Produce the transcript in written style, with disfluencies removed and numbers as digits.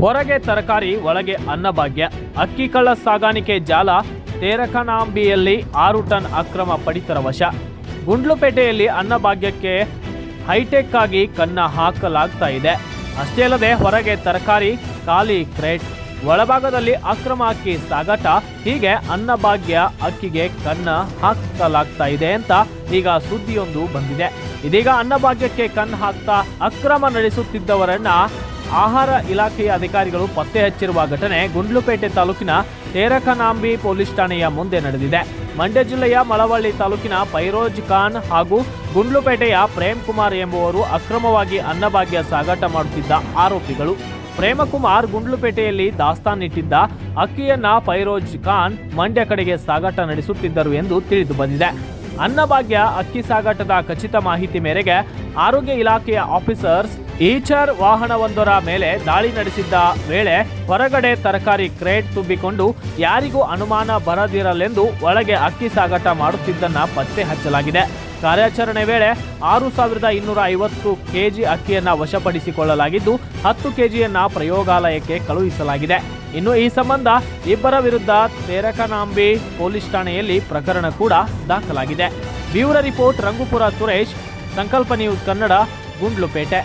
ಹೊರಗೆ ತರಕಾರಿ, ಒಳಗೆ ಅನ್ನಭಾಗ್ಯ. ಅಕ್ಕಿ ಕಳ್ಳ ಸಾಗಾಣಿಕೆ ಜಾಲ. ತೇರಕನಾಂಬಿಯಲ್ಲಿ 6 ಟನ್ ಅಕ್ರಮ ಪಡಿತರ ವಶ. ಗುಂಡ್ಲುಪೇಟೆಯಲ್ಲಿ ಅನ್ನಭಾಗ್ಯಕ್ಕೆ ಹೈಟೆಕ್ ಆಗಿ ಕನ್ನ ಹಾಕಲಾಗ್ತಾ ಇದೆ. ಅಷ್ಟೇ ಅಲ್ಲದೆ ಹೊರಗೆ ತರಕಾರಿ, ಖಾಲಿ ಕ್ರೇಟ್, ಒಳಭಾಗದಲ್ಲಿ ಅಕ್ರಮ ಅಕ್ಕಿ ಸಾಗಾಟ. ಹೀಗೆ ಅನ್ನಭಾಗ್ಯ ಅಕ್ಕಿಗೆ ಕನ್ನ ಹಾಕಲಾಗ್ತಾ ಇದೆ ಅಂತ ಈಗ ಸುದ್ದಿಯೊಂದು ಬಂದಿದೆ. ಇದೀಗ ಅನ್ನಭಾಗ್ಯಕ್ಕೆ ಕಣ್ಣು ಹಾಕ್ತಾ ಅಕ್ರಮ ನಡೆಸುತ್ತಿದ್ದವರನ್ನ ಆಹಾರ ಇಲಾಖೆಯ ಅಧಿಕಾರಿಗಳು ಪತ್ತೆ ಹಚ್ಚಿರುವ ಘಟನೆ ಗುಂಡ್ಲುಪೇಟೆ ತಾಲೂಕಿನ ತೇರಕನಾಂಬಿ ಪೊಲೀಸ್ ಠಾಣೆಯ ಮುಂದೆ ನಡೆದಿದೆ. ಮಂಡ್ಯ ಜಿಲ್ಲೆಯ ಮಳವಳ್ಳಿ ತಾಲೂಕಿನ ಫೈರೋಜ್ ಖಾನ್ ಹಾಗೂ ಗುಂಡ್ಲುಪೇಟೆಯ ಪ್ರೇಮ್ ಕುಮಾರ್ ಎಂಬುವರು ಅಕ್ರಮವಾಗಿ ಅನ್ನಭಾಗ್ಯ ಸಾಗಾಟ ಮಾಡುತ್ತಿದ್ದ ಆರೋಪಿಗಳು. ಪ್ರೇಮಕುಮಾರ್ ಗುಂಡ್ಲುಪೇಟೆಯಲ್ಲಿ ದಾಸ್ತಾನಿಟ್ಟಿದ್ದ ಅಕ್ಕಿಯನ್ನ ಫೈರೋಜ್ ಖಾನ್ ಮಂಡ್ಯ ಕಡೆಗೆ ಸಾಗಾಟ ನಡೆಸುತ್ತಿದ್ದರು ಎಂದು ತಿಳಿದು ಬಂದಿದೆ. ಅನ್ನಭಾಗ್ಯ ಅಕ್ಕಿ ಸಾಗಾಟದ ಖಚಿತ ಮಾಹಿತಿ ಮೇರೆಗೆ ಆರೋಗ್ಯ ಇಲಾಖೆಯ ಆಫೀಸರ್ಸ್ ಈಚರ್ ವಾಹನವೊಂದರ ಮೇಲೆ ದಾಳಿ ನಡೆಸಿದ್ದ ವೇಳೆ ಹೊರಗಡೆ ತರಕಾರಿ ಕ್ರೇಟ್ ತುಂಬಿಕೊಂಡು ಯಾರಿಗೂ ಅನುಮಾನ ಬರದಿರಲೆಂದು ಒಳಗೆ ಅಕ್ಕಿ ಸಾಗಾಟ ಮಾಡುತ್ತಿದ್ದನ್ನ ಪತ್ತೆ ಹಚ್ಚಲಾಗಿದೆ. ಕಾರ್ಯಾಚರಣೆ ವೇಳೆ 6,250 ಕೆಜಿ ಅಕ್ಕಿಯನ್ನ ವಶಪಡಿಸಿಕೊಳ್ಳಲಾಗಿದ್ದು 10 ಕೆಜಿಯನ್ನ ಪ್ರಯೋಗಾಲಯಕ್ಕೆ ಕಳುಹಿಸಲಾಗಿದೆ. ಇನ್ನು ಈ ಸಂಬಂಧ ಇಬ್ಬರ ವಿರುದ್ಧ ತೇರಕನಾಂಬಿ ಪೊಲೀಸ್ ಠಾಣೆಯಲ್ಲಿ ಪ್ರಕರಣ ಕೂಡ ದಾಖಲಾಗಿದೆ. ಬ್ಯೂರೋ ರಿಪೋರ್ಟ್ ರಂಗುಪುರ ಸುರೇಶ್, ಸಂಕಲ್ಪ ನ್ಯೂಸ್ ಕನ್ನಡ, ಗುಂಡ್ಲುಪೇಟೆ.